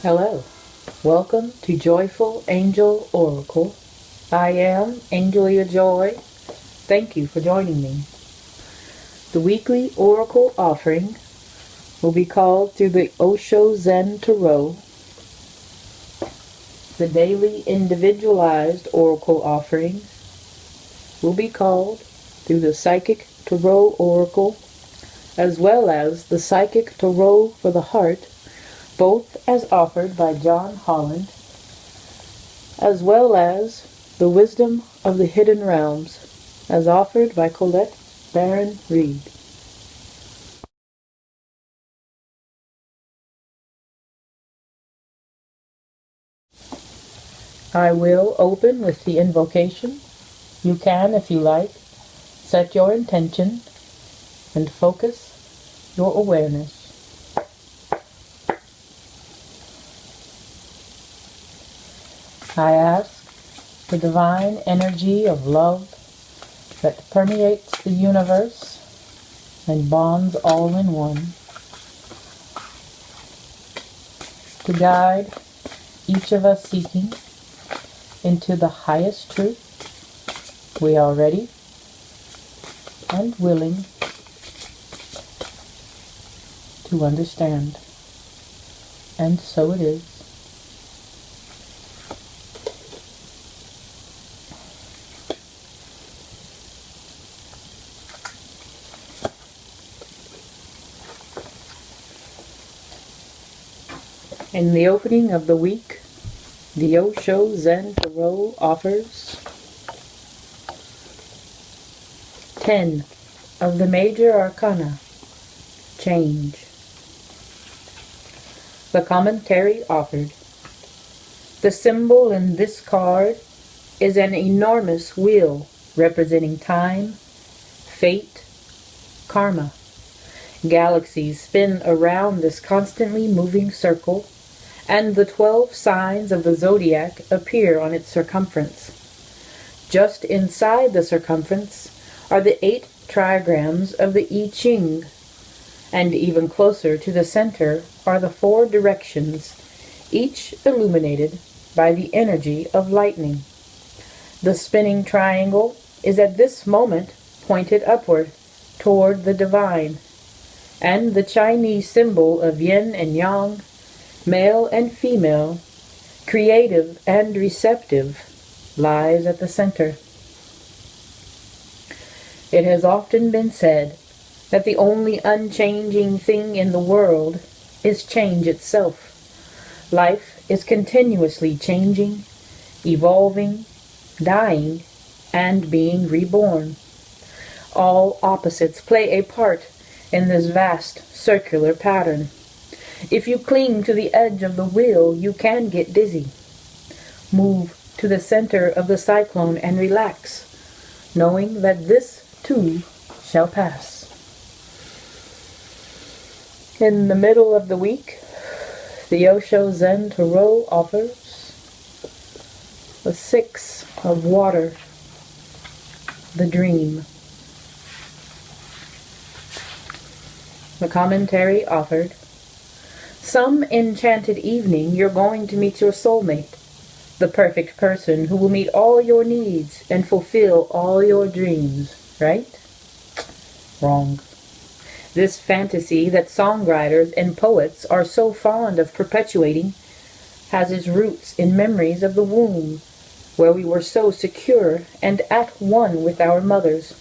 Hello, welcome to Joyful Angel Oracle. I am InJoy. Thank you for joining me. The weekly Oracle offering will be called through the Osho Zen Tarot. The daily Individualized Oracle offering will be called through the Psychic Tarot Oracle, as well as the Psychic Tarot for the Heart, both as offered by John Holland, as well as the Wisdom of the Hidden Realms, as offered by Colette Baron-Reid. I will open with the invocation. You can, if you like, set your intention and focus your awareness. I ask the divine energy of love that permeates the universe and bonds all in one to guide each of us seeking into the highest truth. We are ready and willing to understand. And so it is. In the opening of the week, the Osho Zen Tarot offers 10 of the major arcana, change. The commentary offered. The symbol in this card is an enormous wheel representing time, fate, karma. Galaxies spin around this constantly moving circle, and the 12 signs of the zodiac appear on its circumference. Just inside the circumference are the 8 trigrams of the I Ching, and even closer to the center are the 4 directions, each illuminated by the energy of lightning. The spinning triangle is at this moment pointed upward toward the divine, and the Chinese symbol of yin and yang, male and female, creative and receptive, lies at the center. It has often been said that the only unchanging thing in the world is change itself. Life is continuously changing, evolving, dying, and being reborn. All opposites play a part in this vast circular pattern. If you cling to the edge of the wheel, you can get dizzy. Move to the center of the cyclone and relax, knowing that this too shall pass. In the middle of the week, the Osho Zen Tarot offers the 6 of water, the dream. The commentary offered. Some enchanted evening you're going to meet your soulmate, the perfect person who will meet all your needs and fulfill all your dreams, right? Wrong. This fantasy that songwriters and poets are so fond of perpetuating has its roots in memories of the womb, where we were so secure and at one with our mothers.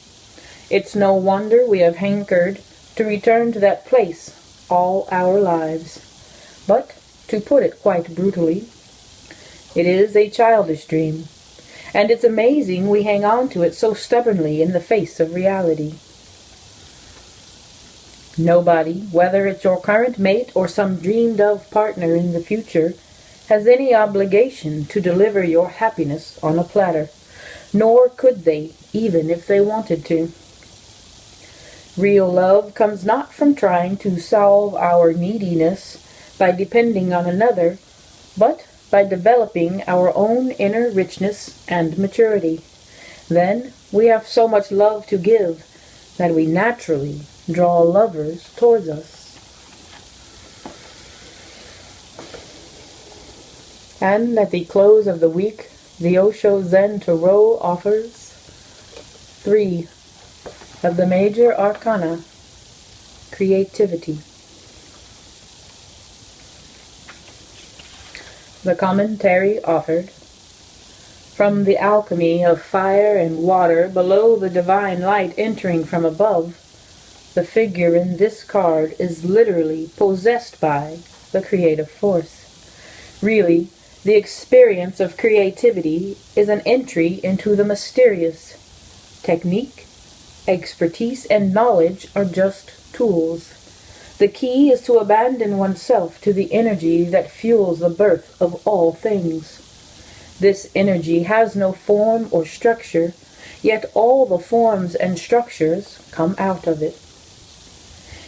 It's no wonder we have hankered to return to that place all our lives. But, to put it quite brutally, it is a childish dream, and it's amazing we hang on to it so stubbornly in the face of reality. Nobody, whether it's your current mate or some dreamed-of partner in the future, has any obligation to deliver your happiness on a platter, nor could they, even if they wanted to. Real love comes not from trying to solve our neediness by depending on another, but by developing our own inner richness and maturity. Then we have so much love to give that we naturally draw lovers towards us. And at the close of the week, the Osho Zen Tarot offers 3 of the major arcana: creativity. The commentary offered: from the alchemy of fire and water below the divine light entering from above, the figure in this card is literally possessed by the creative force. Really, the experience of creativity is an entry into the mysterious. Technique, expertise, and knowledge are just tools. The key is to abandon oneself to the energy that fuels the birth of all things. This energy has no form or structure, yet all the forms and structures come out of it.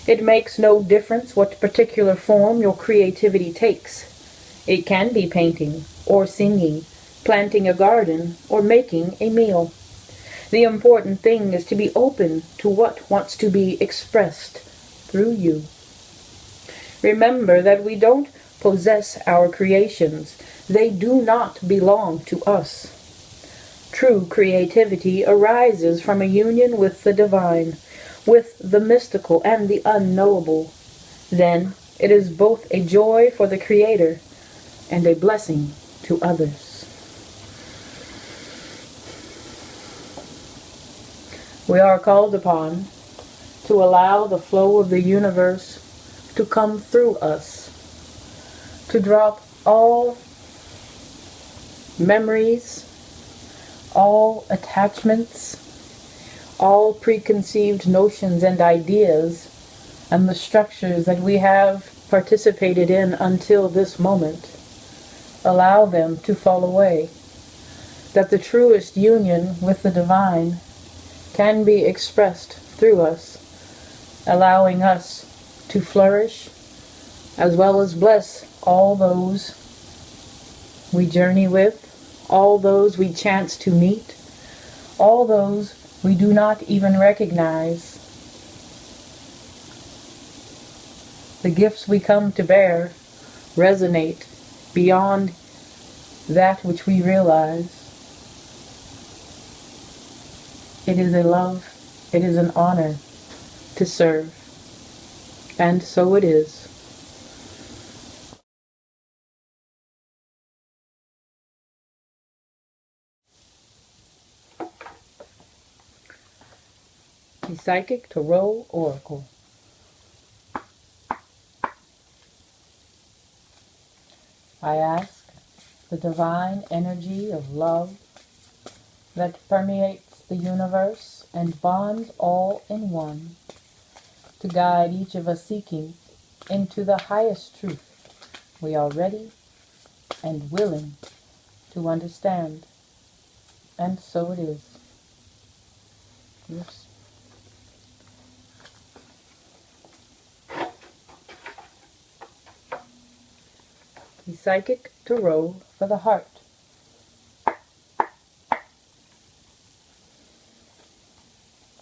It makes no difference what particular form your creativity takes. It can be painting, or singing, planting a garden, or making a meal. The important thing is to be open to what wants to be expressed through you. Remember that we don't possess our creations. They do not belong to us. True creativity arises from a union with the divine, with the mystical and the unknowable. Then it is both a joy for the Creator and a blessing to others. We are called upon to allow the flow of the universe to come through us, to drop all memories, all attachments, all preconceived notions and ideas, and the structures that we have participated in until this moment. Allow them to fall away, that the truest union with the divine can be expressed through us, allowing us to flourish as well as bless all those we journey with, all those we chance to meet, all those we do not even recognize. The gifts we come to bear resonate beyond that which we realize. It is a love, it is an honor to serve, and so it is. The Psychic Tarot Oracle. I ask the divine energy of love that permeates the universe and bonds all in one to guide each of us seeking into the highest truth we are ready and willing to understand. And so it is. Yes. The Psychic Tarot for the Heart.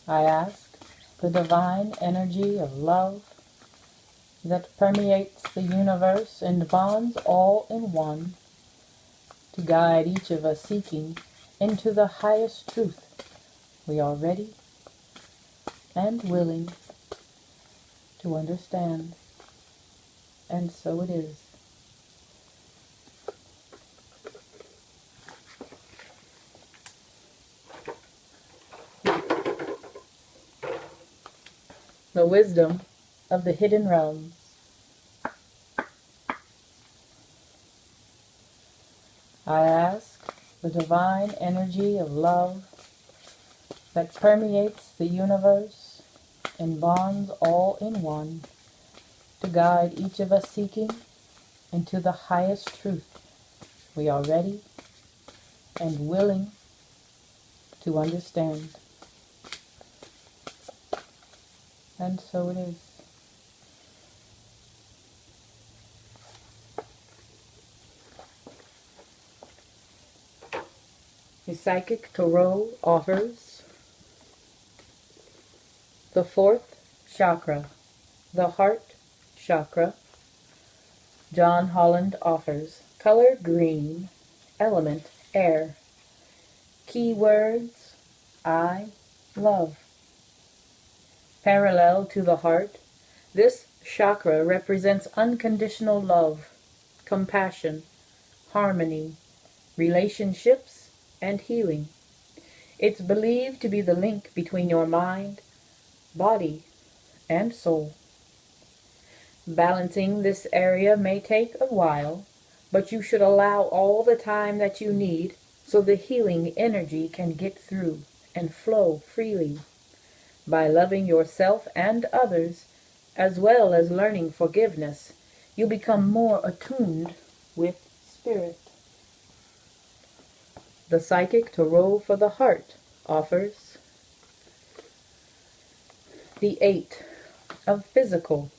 I ask the divine energy of love that permeates the universe and bonds all in one to guide each of us seeking into the highest truth we are ready and willing to understand. And so it is. The wisdom of the hidden realms. I ask the divine energy of love that permeates the universe and bonds all in one to guide each of us seeking into the highest truth we are ready and willing to understand. And so it is. The Psychic Tarot offers the 4th chakra, the heart chakra. John Holland offers Color green. Element air. Keywords I love. Parallel to the heart, this chakra represents unconditional love, compassion, harmony, relationships, and healing. It's believed to be the link between your mind, body, and soul. Balancing this area may take a while, but you should allow all the time that you need so the healing energy can get through and flow freely. By loving yourself and others, as well as learning forgiveness, you become more attuned with spirit. The Psychic Tarot for the Heart offers the Eight of Physical.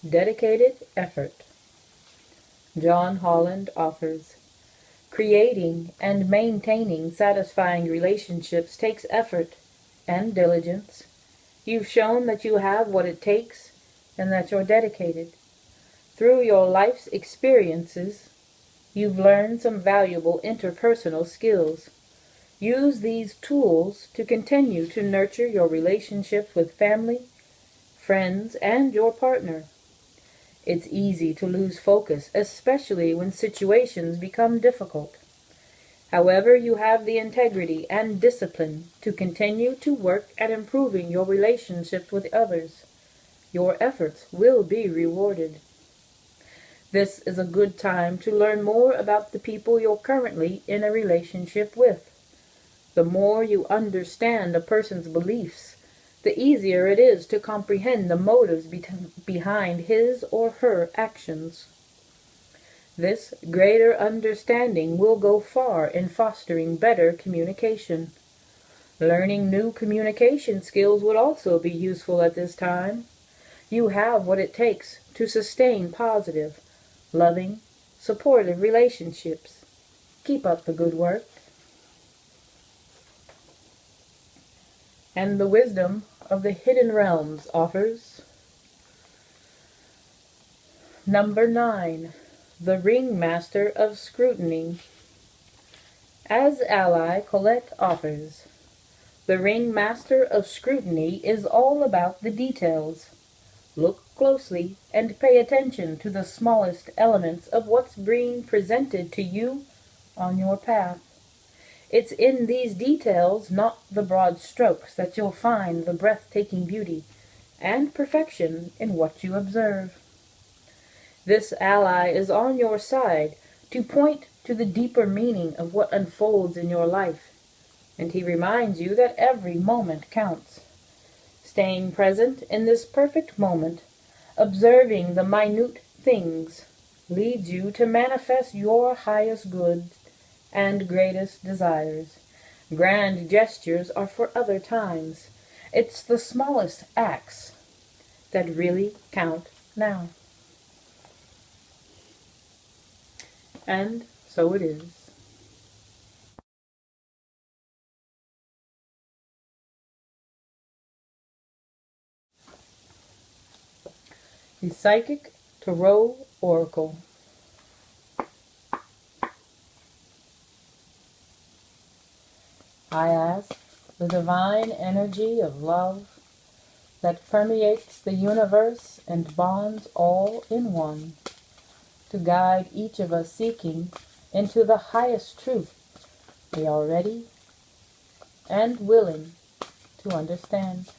Dedicated effort. John Holland offers, creating and maintaining satisfying relationships takes effort and diligence. You've shown that you have what it takes and that you're dedicated. Through your life's experiences, you've learned some valuable interpersonal skills. Use these tools to continue to nurture your relationships with family, friends, and your partner. It's easy to lose focus, especially when situations become difficult. However, you have the integrity and discipline to continue to work at improving your relationships with others. Your efforts will be rewarded. This is a good time to learn more about the people you're currently in a relationship with. The more you understand a person's beliefs, the easier it is to comprehend the motives behind his or her actions. This greater understanding will go far in fostering better communication. Learning new communication skills would also be useful at this time. You have what it takes to sustain positive, loving, supportive relationships. Keep up the good work. And the Wisdom of the Hidden Realms offers number 9, the Ringmaster of Scrutiny. As ally, Colette offers, the Ringmaster of Scrutiny is all about the details. Look closely and pay attention to the smallest elements of what's being presented to you on your path. It's in these details, not the broad strokes, that you'll find the breathtaking beauty and perfection in what you observe. This ally is on your side to point to the deeper meaning of what unfolds in your life, and he reminds you that every moment counts. Staying present in this perfect moment, observing the minute things, leads you to manifest your highest good and greatest desires. Grand gestures are for other times. It's the smallest acts that really count now. And so it is. The Psychic Tarot Oracle. I ask the divine energy of love that permeates the universe and bonds all in one to guide each of us seeking into the highest truth we are ready and willing to understand.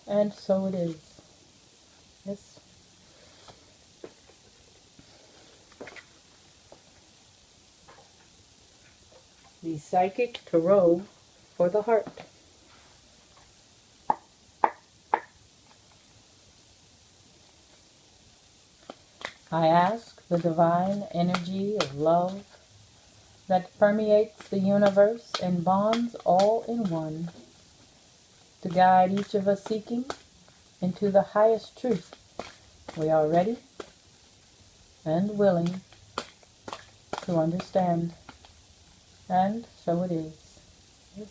And so it is. Yes. The Psychic Tarot for the Heart. I ask the divine energy of love that permeates the universe and bonds all in one to guide each of us seeking into the highest truth we are ready and willing to understand. And so it is. Yes.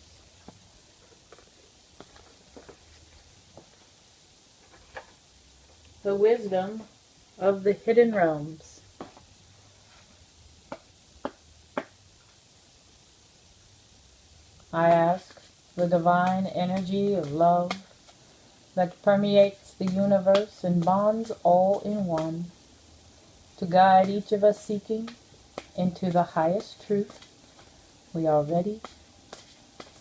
the wisdom of the hidden realms. I ask the divine energy of love that permeates the universe and bonds all in one to guide each of us seeking into the highest truth we are ready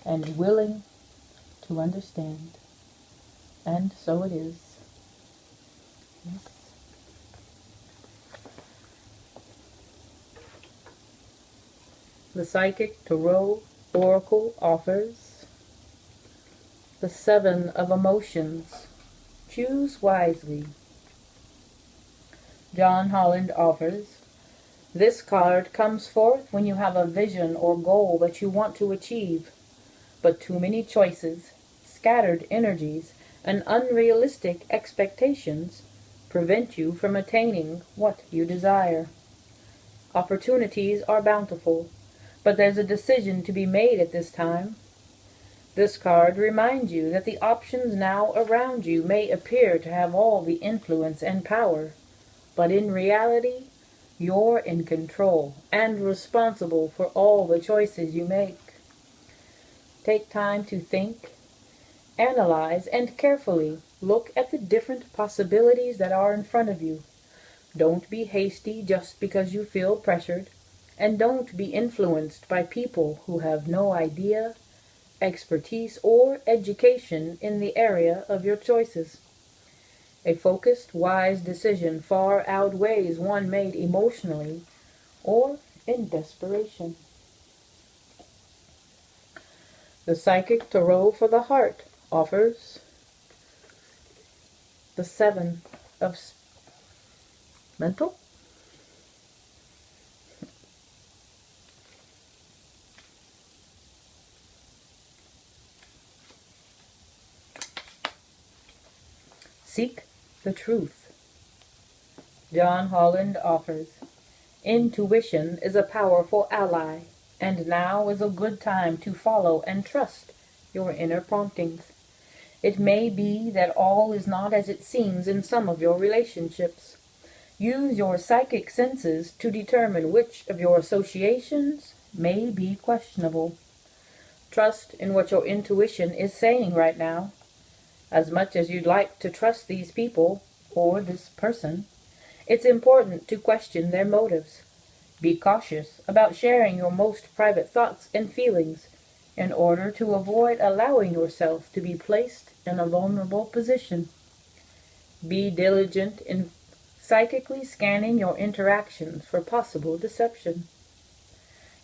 and willing to understand. And so it is. Yes. The Psychic Tarot Oracle offers the Seven of Emotions. Choose wisely. John Holland offers, this card comes forth when you have a vision or goal that you want to achieve, but too many choices, scattered energies, and unrealistic expectations prevent you from attaining what you desire. Opportunities are bountiful, but there's a decision to be made at this time. This card reminds you that the options now around you may appear to have all the influence and power, but in reality, you're in control and responsible for all the choices you make. Take time to think, analyze, and carefully look at the different possibilities that are in front of you. Don't be hasty just because you feel pressured, and don't be influenced by people who have no idea, expertise, or education in the area of your choices. A focused, wise decision far outweighs one made emotionally or in desperation. The Psychic Tarot for the Heart offers the Seven of Mental. Seek the truth. John Holland offers, intuition is a powerful ally, and now is a good time to follow and trust your inner promptings. It may be that all is not as it seems in some of your relationships. Use your psychic senses to determine which of your associations may be questionable. Trust in what your intuition is saying right now. As much as you'd like to trust these people, or this person, it's important to question their motives. Be cautious about sharing your most private thoughts and feelings in order to avoid allowing yourself to be placed in a vulnerable position. Be diligent in psychically scanning your interactions for possible deception.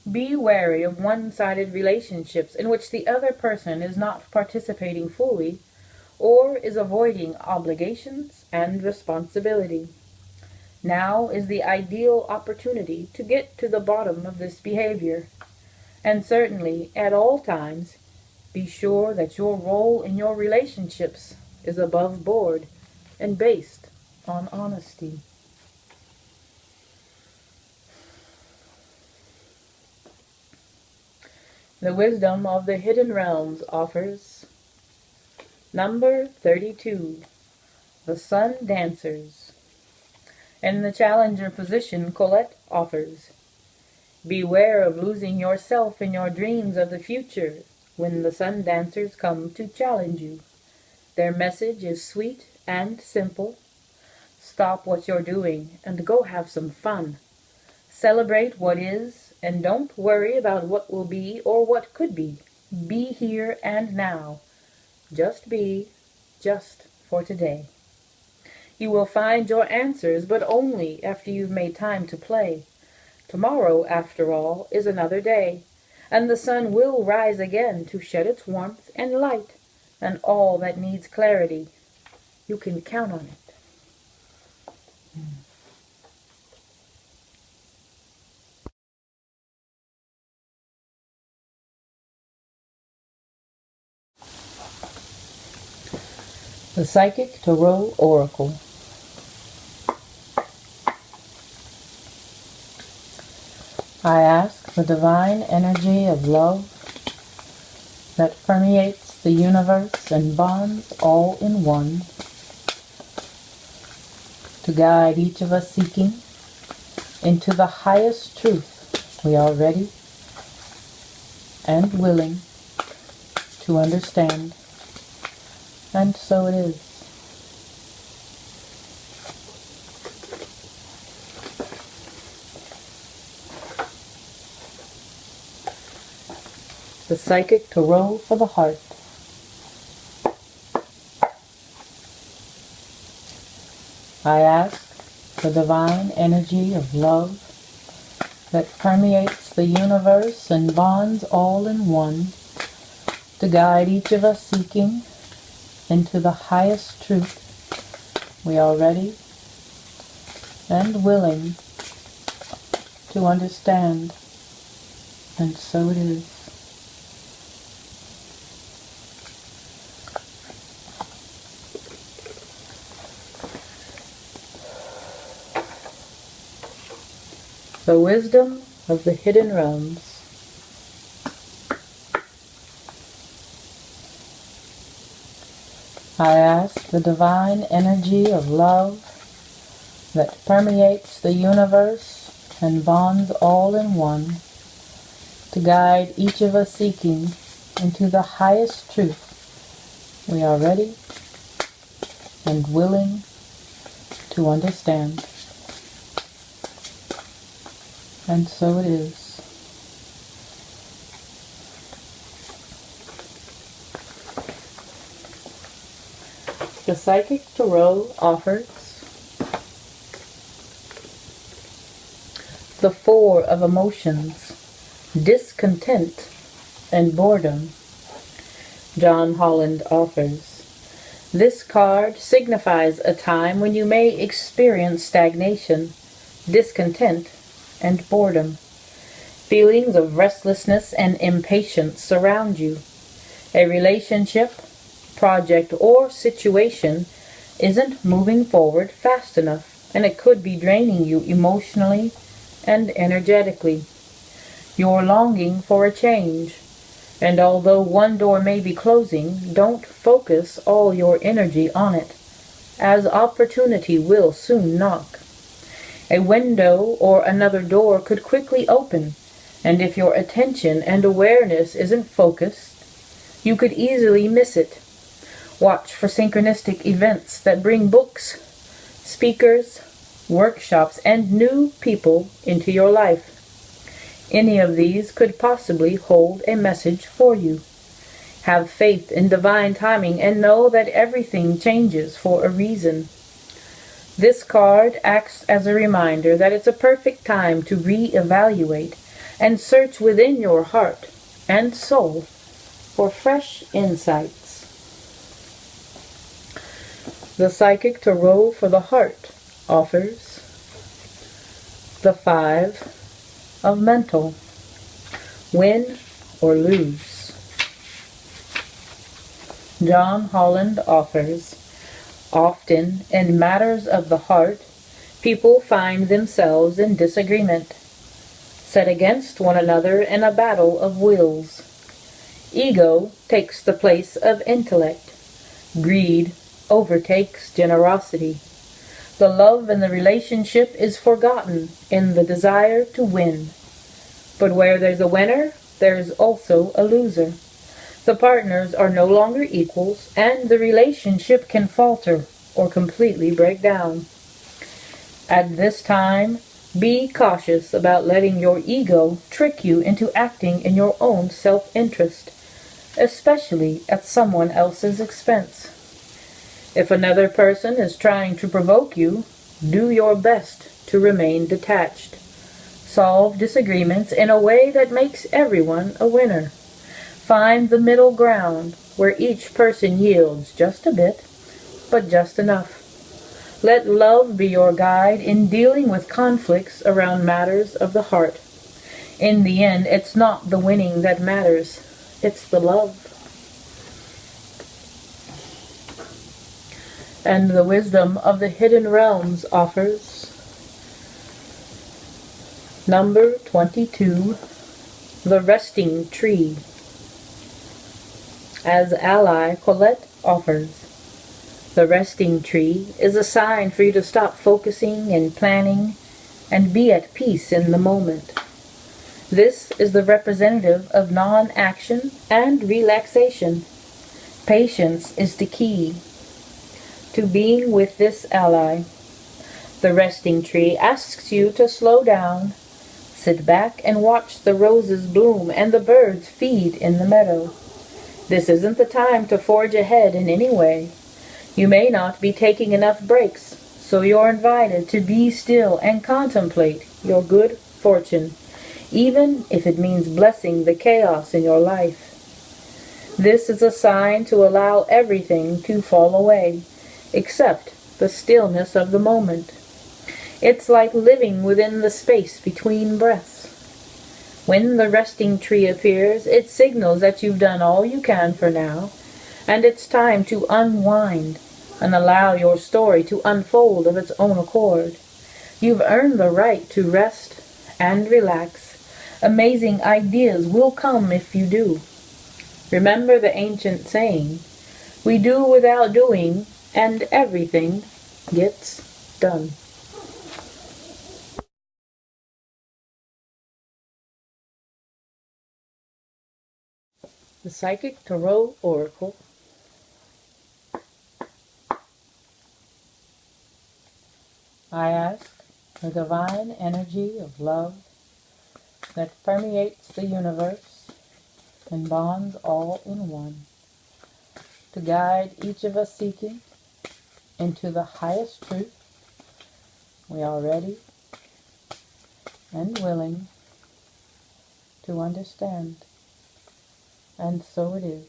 Be wary of one-sided relationships in which the other person is not participating fully or is avoiding obligations and responsibility. Now is the ideal opportunity to get to the bottom of this behavior, and certainly at all times be sure that your role in your relationships is above board and based on honesty. The Wisdom of the Hidden Realms offers number 32, the Sun Dancers. In the challenger position, Colette offers, beware of losing yourself in your dreams of the future when the Sun Dancers come to challenge you. Their message is sweet and simple. Stop what you're doing and go have some fun. Celebrate what is and don't worry about what will be or what could be. Be here and now. Just be, just for today. You will find your answers, but only after you've made time to play. Tomorrow, after all, is another day, and the sun will rise again to shed its warmth and light, and all that needs clarity. You can count on it. The Psychic Tarot Oracle. I ask the divine energy of love that permeates the universe and bonds all in one to guide each of us seeking into the highest truth we are ready and willing to understand. And so it is. The Psychic Tarot for the Heart. I ask the divine energy of love that permeates the universe and bonds all in one to guide each of us seeking into the highest truth we are ready and willing to understand. And so it is. The wisdom of the hidden realms. I ask the divine energy of love that permeates the universe and bonds all in one to guide each of us seeking into the highest truth we are ready and willing to understand. And so it is. The Psychic Tarot offers the Four of Emotions, discontent and boredom. John Holland offers, this card signifies a time when you may experience stagnation, discontent, and boredom. Feelings of restlessness and impatience surround you. A relationship, project, or situation isn't moving forward fast enough, and it could be draining you emotionally and energetically. You're longing for a change, and although one door may be closing, don't focus all your energy on it, as opportunity will soon knock. A window or another door could quickly open, and if your attention and awareness isn't focused, you could easily miss it. Watch for synchronistic events that bring books, speakers, workshops, and new people into your life. Any of these could possibly hold a message for you. Have faith in divine timing and know that everything changes for a reason. This card acts as a reminder that it's a perfect time to reevaluate and search within your heart and soul for fresh insights. The Psychic Tarot for the Heart offers the Five of Mental, win or lose. John Holland offers, often in matters of the heart, people find themselves in disagreement, set against one another in a battle of wills. Ego takes the place of intellect. Greed overtakes generosity. The love in the relationship is forgotten in the desire to win. But where there's a winner, there's also a loser. The partners are no longer equals, and the relationship can falter or completely break down. At this time, be cautious about letting your ego trick you into acting in your own self-interest, especially at someone else's expense. If another person is trying to provoke you, do your best to remain detached. Solve disagreements in a way that makes everyone a winner. Find the middle ground where each person yields just a bit, but just enough. Let love be your guide in dealing with conflicts around matters of the heart. In the end, it's not the winning that matters, it's the love. And the wisdom of the hidden realms offers number 22, the resting tree. As ally, Colette offers, The resting tree is a sign for you to stop focusing and planning and be at peace in the moment. This is the representative of non-action and relaxation. Patience is the key to being with this ally. The resting tree asks you to slow down, sit back and watch the roses bloom and the birds feed in the meadow. This isn't the time to forge ahead in any way. You may not be taking enough breaks, so you're invited to be still and contemplate your good fortune, even if it means blessing the chaos in your life. This is a sign to allow everything to fall away, except the stillness of the moment. It's like living within the space between breaths. When the resting tree appears, it signals that you've done all you can for now, and it's time to unwind and allow your story to unfold of its own accord. You've earned the right to rest and relax. Amazing ideas will come if you do. Remember the ancient saying, we do without doing, and everything gets done. The Psychic Tarot Oracle. I ask the divine energy of love that permeates the universe and bonds all in one to guide each of us seeking into the highest truth. We are ready and willing to understand, and so it is.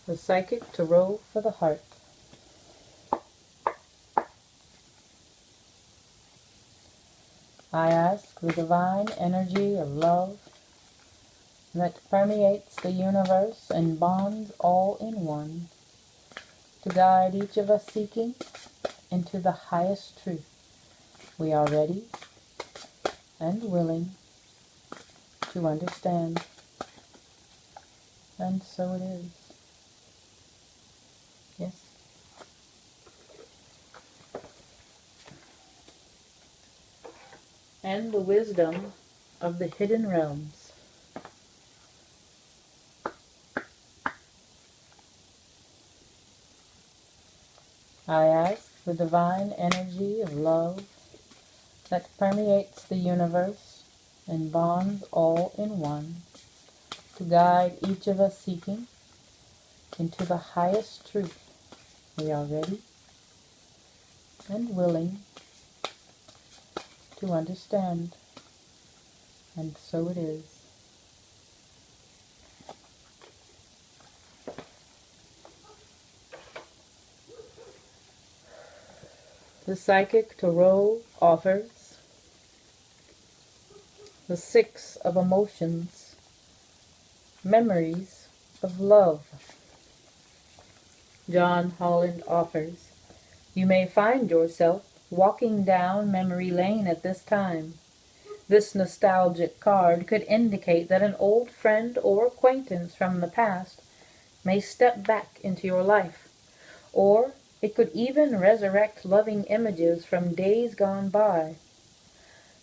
The Psychic Tarot for the Heart. I ask the divine energy of love that permeates the universe and bonds all in one to guide each of us seeking into the highest truth. We are ready and willing to understand, and so it is. Yes. And the wisdom of the hidden realms. I ask the divine energy of love that permeates the universe and bonds all in one to guide each of us seeking into the highest truth. We are ready and willing to understand, and so it is. The Psychic Tarot offers the Six of Emotions, Memories of Love. John Holland offers, you may find yourself walking down memory lane at this time. This nostalgic card could indicate that an old friend or acquaintance from the past may step back into your life, or it could even resurrect loving images from days gone by.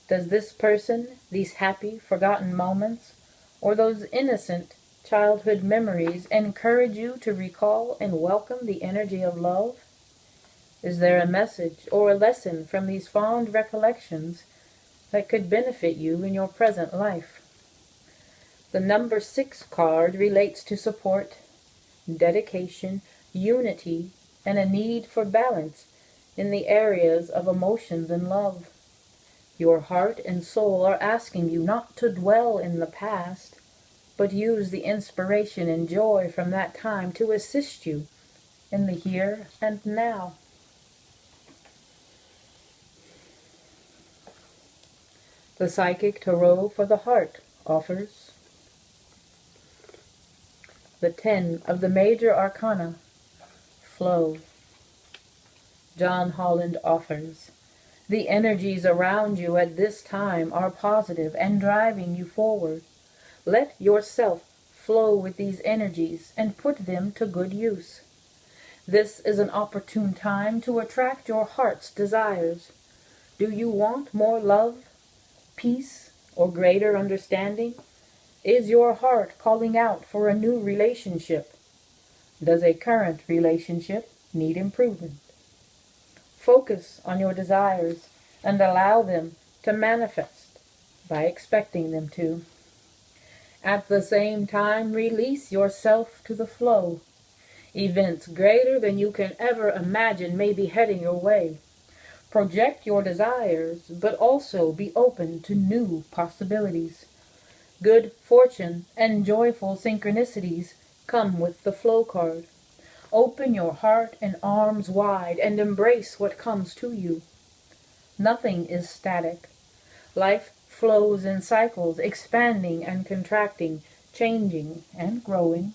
Does this person, these happy, forgotten moments, or those innocent childhood memories encourage you to recall and welcome the energy of love? Is there a message or a lesson from these fond recollections that could benefit you in your present life? The number 6 card relates to support, dedication, unity, and a need for balance in the areas of emotions and love. Your heart and soul are asking you not to dwell in the past, but use the inspiration and joy from that time to assist you in the here and now. The Psychic Tarot for the Heart offers the 10 of the Major Arcana, Flow. John Holland offers, The energies around you at this time are positive and driving you forward. Let yourself flow with these energies and put them to good use. This is an opportune time to attract your heart's desires. Do you want more love, peace, or greater understanding? Is your heart calling out for a new relationship? Does a current relationship need improvement? Focus on your desires and allow them to manifest by expecting them to. At the same time, release yourself to the flow. Events greater than you can ever imagine may be heading your way. Project your desires, but also be open to new possibilities. Good fortune and joyful synchronicities come with the flow card. Open your heart and arms wide and embrace what comes to you. Nothing is static. Life flows in cycles, expanding and contracting, changing and growing.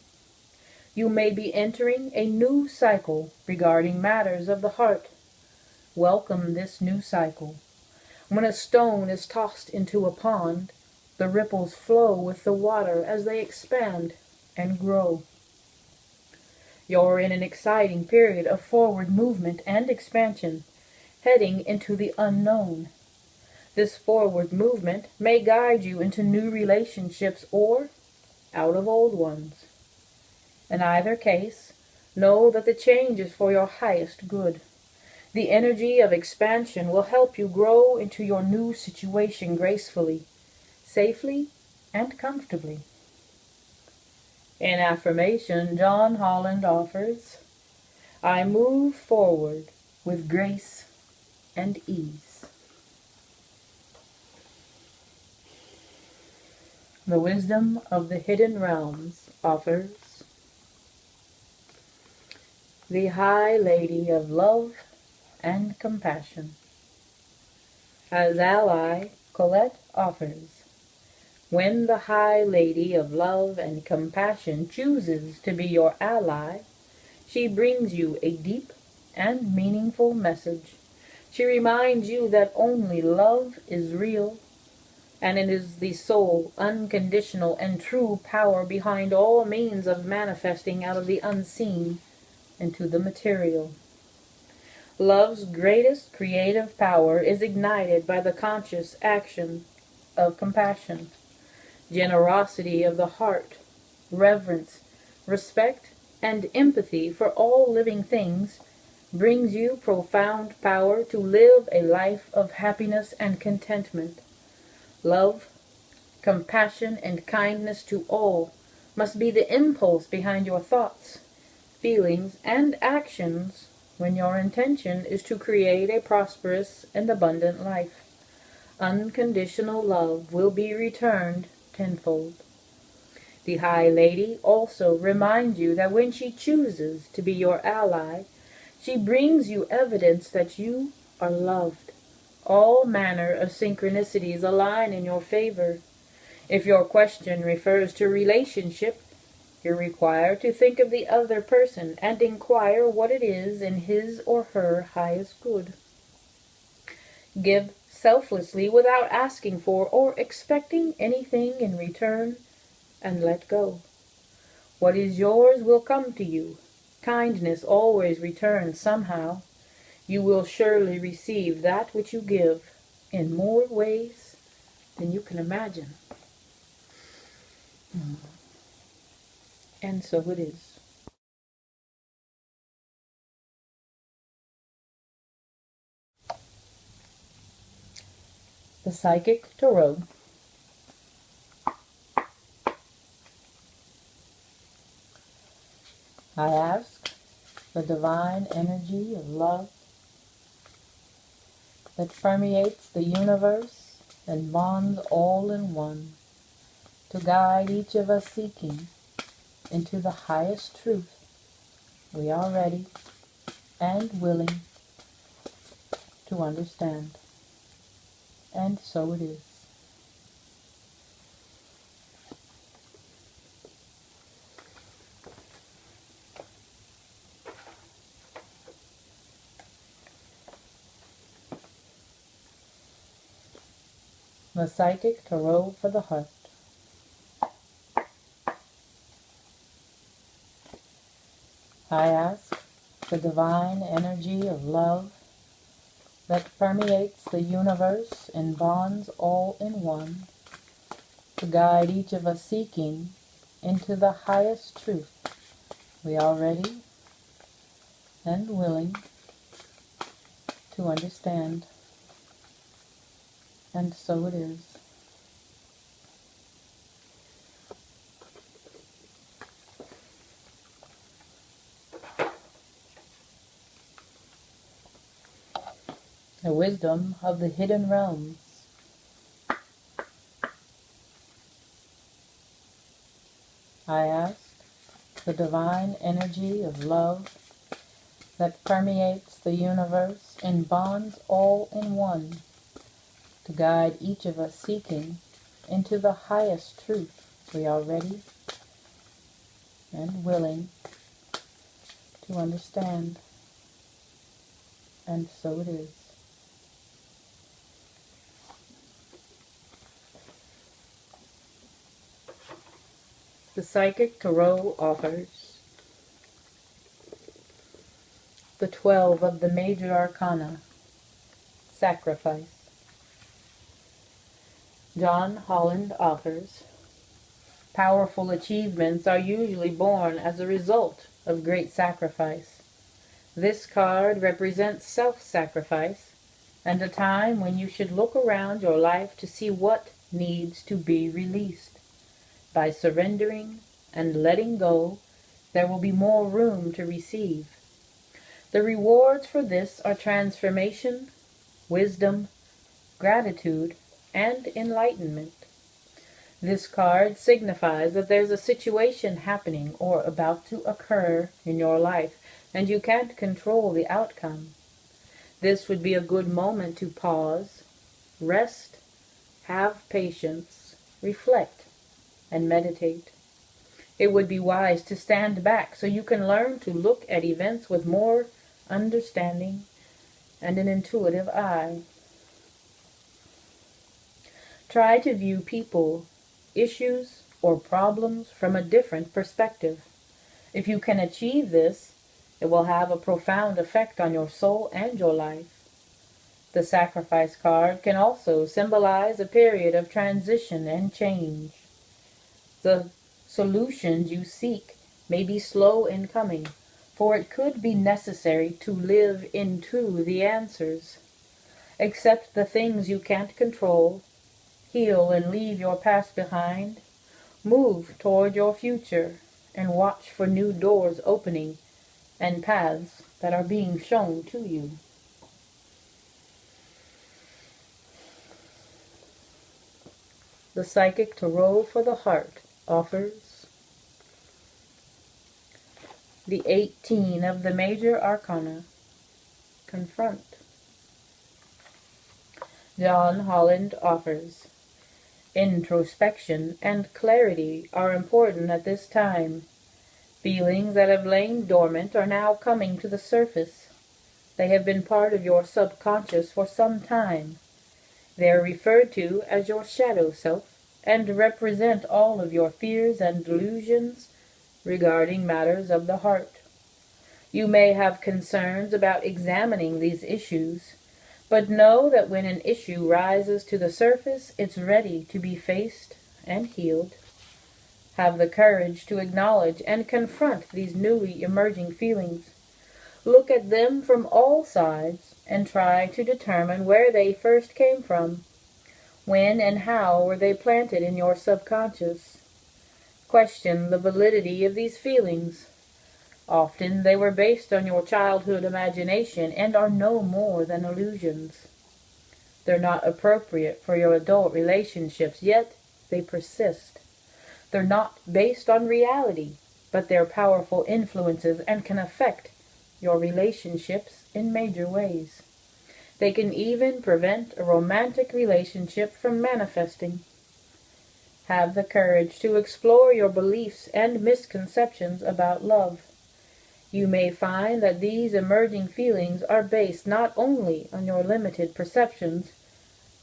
You may be entering a new cycle regarding matters of the heart. Welcome this new cycle. When a stone is tossed into a pond, the ripples flow with the water as they expand and grow. You're in an exciting period of forward movement and expansion, heading into the unknown. This forward movement may guide you into new relationships or out of old ones. In either case, know that the change is for your highest good. The energy of expansion will help you grow into your new situation gracefully, safely, and comfortably. In affirmation, John Holland offers, I move forward with grace and ease. The Wisdom of the Hidden Realms offers, the High Lady of Love and Compassion. As ally, Colette offers, when the High Lady of Love and Compassion chooses to be your ally, she brings you a deep and meaningful message. She reminds you that only love is real, and it is the sole, unconditional, and true power behind all means of manifesting out of the unseen into the material. Love's greatest creative power is ignited by the conscious action of compassion. Generosity of the heart, reverence, respect, and empathy for all living things brings you profound power to live a life of happiness and contentment. Love, compassion, and kindness to all must be the impulse behind your thoughts, feelings, and actions when your intention is to create a prosperous and abundant life. Unconditional love will be returned tenfold. The High Lady also reminds you that when she chooses to be your ally, she brings you evidence that you are loved. All manner of synchronicities align in your favor. If your question refers to relationship, you're required to think of the other person and inquire what it is in his or her highest good. Give selflessly without asking for or expecting anything in return, and let go. What is yours will come to you. Kindness always returns somehow. You will surely receive that which you give in more ways than you can imagine. And so it is. The Psychic Tarot. I ask the divine energy of love that permeates the universe and bonds all in one to guide each of us seeking into the highest truth. We are ready and willing to understand. And so it is. The Psychic Tarot for the Heart. I ask the divine energy of love that permeates the universe and bonds all in one to guide each of us seeking into the highest truth we are ready and willing to understand. And so it is. The wisdom of the hidden realms. I ask the divine energy of love that permeates the universe and bonds all in one to guide each of us seeking into the highest truth we are ready and willing to understand. And so it is. The Psychic Tarot offers the 12 of the major arcana. Sacrifice. John Holland offers, powerful achievements are usually born as a result of great sacrifice. This card represents self-sacrifice and a time when you should look around your life to see what needs to be released. By surrendering and letting go, there will be more room to receive. The rewards for this are transformation, wisdom, gratitude, and enlightenment. This card signifies that there's a situation happening or about to occur in your life, and you can't control the outcome. This would be a good moment to pause, rest, have patience, reflect, and meditate. It would be wise to stand back so you can learn to look at events with more understanding and an intuitive eye. Try to view people, issues, or problems from a different perspective. If you can achieve this, it will have a profound effect on your soul and your life. The Sacrifice card can also symbolize a period of transition and change. The solutions you seek may be slow in coming, for it could be necessary to live into the answers. Accept the things you can't control, heal and leave your past behind, move toward your future, and watch for new doors opening and paths that are being shown to you. The Psychic Tarot for the Heart offers the 18 of the major arcana. Confront. John Holland offers, introspection and clarity are important at this time. Feelings that have lain dormant are now coming to the surface. They have been part of your subconscious for some time. They are referred to as your shadow self and represent all of your fears and delusions regarding matters of the heart. You may have concerns about examining these issues, but know that when an issue rises to the surface, it's ready to be faced and healed. Have the courage to acknowledge and confront these newly emerging feelings. Look at them from all sides and try to determine where they first came from. When and how were they planted in your subconscious? Question the validity of these feelings. Often they were based on your childhood imagination and are no more than illusions. They're not appropriate for your adult relationships, yet they persist. They're not based on reality, but they're powerful influences and can affect your relationships in major ways. They can even prevent a romantic relationship from manifesting. Have the courage to explore your beliefs and misconceptions about love. You may find that these emerging feelings are based not only on your limited perceptions,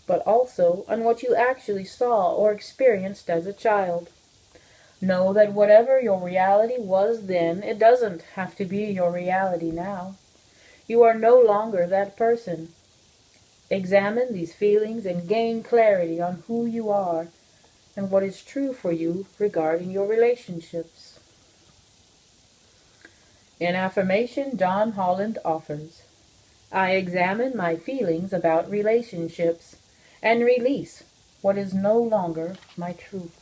but also on what you actually saw or experienced as a child. Know that whatever your reality was then, it doesn't have to be your reality now. You are no longer that person. Examine these feelings and gain clarity on who you are and what is true for you regarding your relationships. In affirmation, John Holland offers, I examine my feelings about relationships and release what is no longer my truth.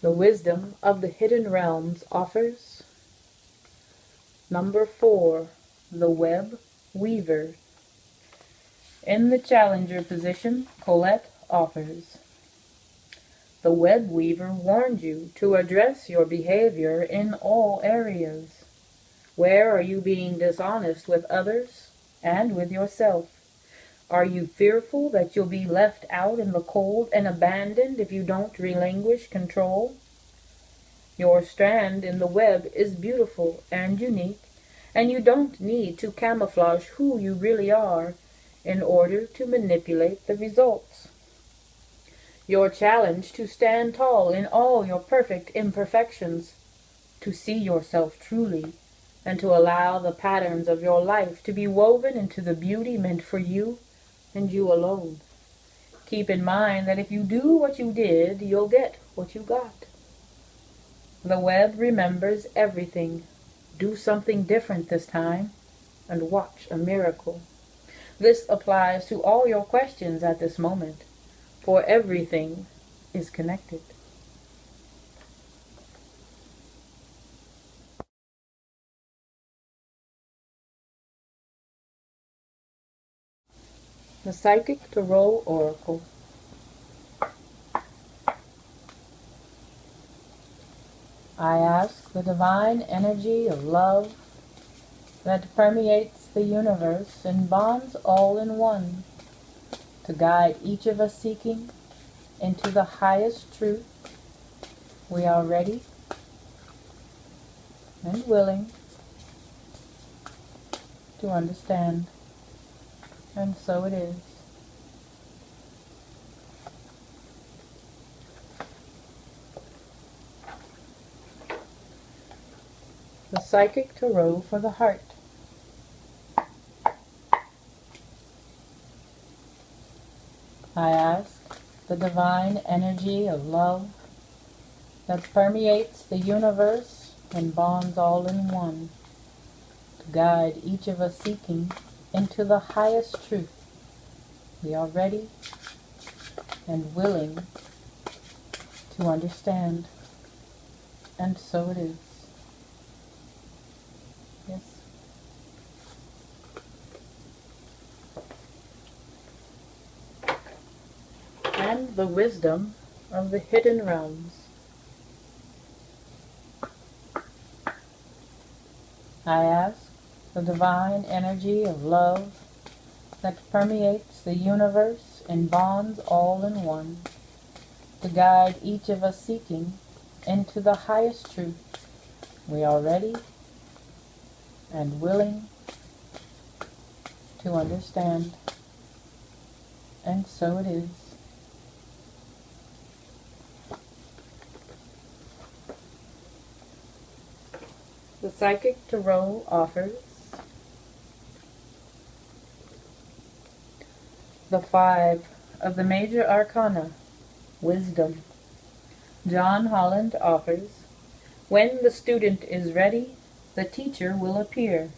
The wisdom of the hidden realms offers number 4, the web weaver. In the challenger position, Colette offers, the web weaver warned you to address your behavior in all areas. Where are you being dishonest with others and with yourself? Are you fearful that you'll be left out in the cold and abandoned if you don't relinquish control? Your strand in the web is beautiful and unique, and you don't need to camouflage who you really are in order to manipulate the results. Your challenge to stand tall in all your perfect imperfections, to see yourself truly, and to allow the patterns of your life to be woven into the beauty meant for you and you alone. Keep in mind that if you do what you did, you'll get what you got. The web remembers everything. Do something different this time and watch a miracle. This applies to all your questions at this moment, for everything is connected. The Psychic Tarot Oracle. I ask the divine energy of love that permeates the universe and bonds all in one to guide each of us seeking into the highest truth. We are ready and willing to understand, and so it is. The Psychic Tarot for the Heart. I ask the divine energy of love that permeates the universe and bonds all in one to guide each of us seeking into the highest truth. We are ready and willing to understand, and so it is. Yes. And the wisdom of the hidden realms. I ask the divine energy of love that permeates the universe and bonds all in one to guide each of us seeking into the highest truth. We are ready and willing to understand, and so it is. The Psychic Tarot offers the 5 of the Major Arcana, Wisdom. John Holland offers, when the student is ready, the teacher will appear.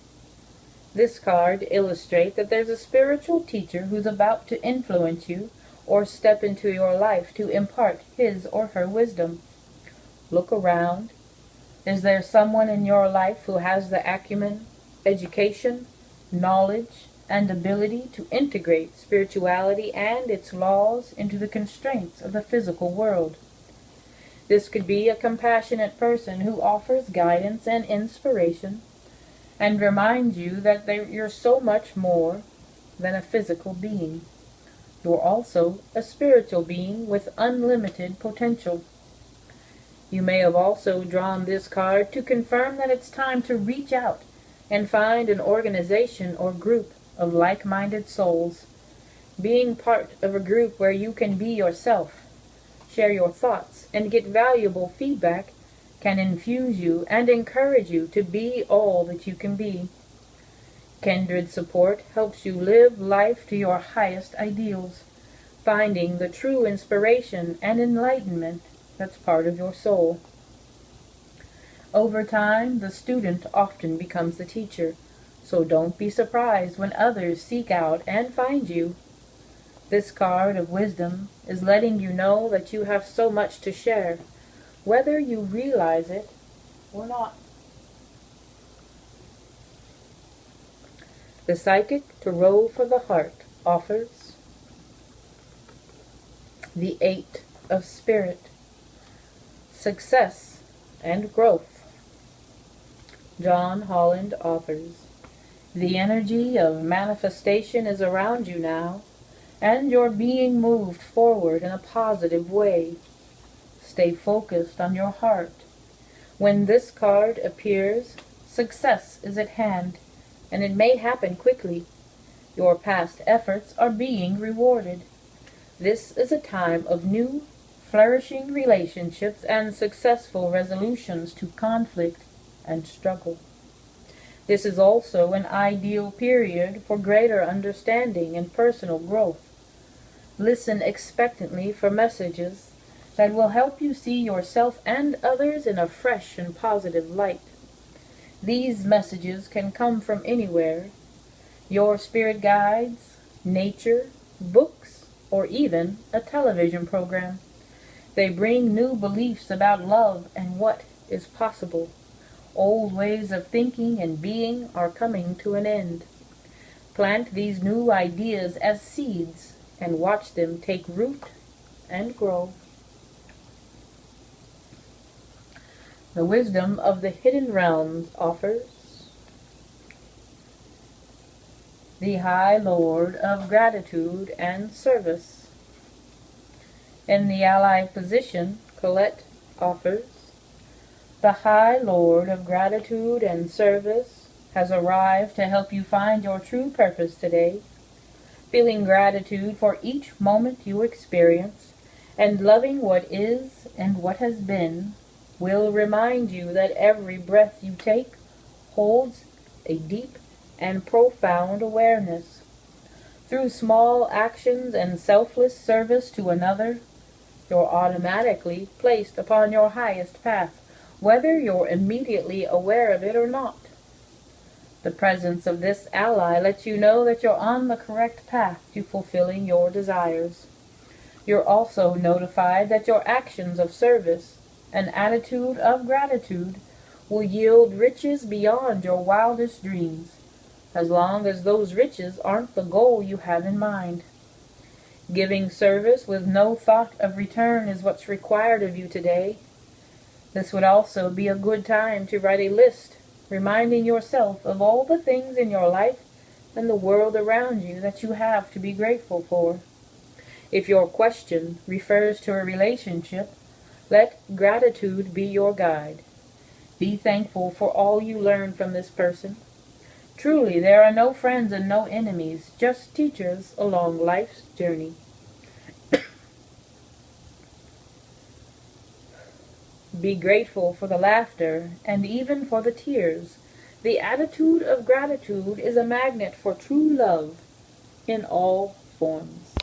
This card illustrates that there's a spiritual teacher who's about to influence you or step into your life to impart his or her wisdom. Look around. Is there someone in your life who has the acumen, education, knowledge, and ability to integrate spirituality and its laws into the constraints of the physical world? This could be a compassionate person who offers guidance and inspiration and reminds you that you're so much more than a physical being. You're also a spiritual being with unlimited potential. You may have also drawn this card to confirm that it's time to reach out and find an organization or group of like-minded souls. Being part of a group where you can be yourself, share your thoughts, and get valuable feedback can infuse you and encourage you to be all that you can be. Kindred support helps you live life to your highest ideals, finding the true inspiration and enlightenment that's part of your soul. Over time, the student often becomes the teacher, so don't be surprised when others seek out and find you. This card of wisdom is letting you know that you have so much to share, whether you realize it or not. The Psychic Tarot for the Heart offers the Eight of Spirit, Success and Growth. John Holland offers the energy of manifestation is around you now, and you're being moved forward in a positive way. Stay focused on your heart. When this card appears, success is at hand, and it may happen quickly. Your past efforts are being rewarded. This is a time of new, flourishing relationships and successful resolutions to conflict and struggle. This is also an ideal period for greater understanding and personal growth. Listen expectantly for messages that will help you see yourself and others in a fresh and positive light. These messages can come from anywhere: your spirit guides, nature, books, or even a television program. They bring new beliefs about love and what is possible. Old ways of thinking and being are coming to an end. Plant these new ideas as seeds and watch them take root and grow. The Wisdom of the Hidden Realms offers the High Lord of Gratitude and Service. In the ally position, Colette offers the High Lord of Gratitude and Service has arrived to help you find your true purpose today. Feeling gratitude for each moment you experience and loving what is and what has been will remind you that every breath you take holds a deep and profound awareness. Through small actions and selfless service to another, you're automatically placed upon your highest path, whether you're immediately aware of it or not. The presence of this ally lets you know that you're on the correct path to fulfilling your desires. You're also notified that your actions of service, an attitude of gratitude, will yield riches beyond your wildest dreams, as long as those riches aren't the goal you have in mind. Giving service with no thought of return is what's required of you today. This would also be a good time to write a list, reminding yourself of all the things in your life and the world around you that you have to be grateful for. If your question refers to a relationship, let gratitude be your guide. Be thankful for all you learn from this person. Truly, there are no friends and no enemies, just teachers along life's journey. Be grateful for the laughter and even for the tears. The attitude of gratitude is a magnet for true love in all forms.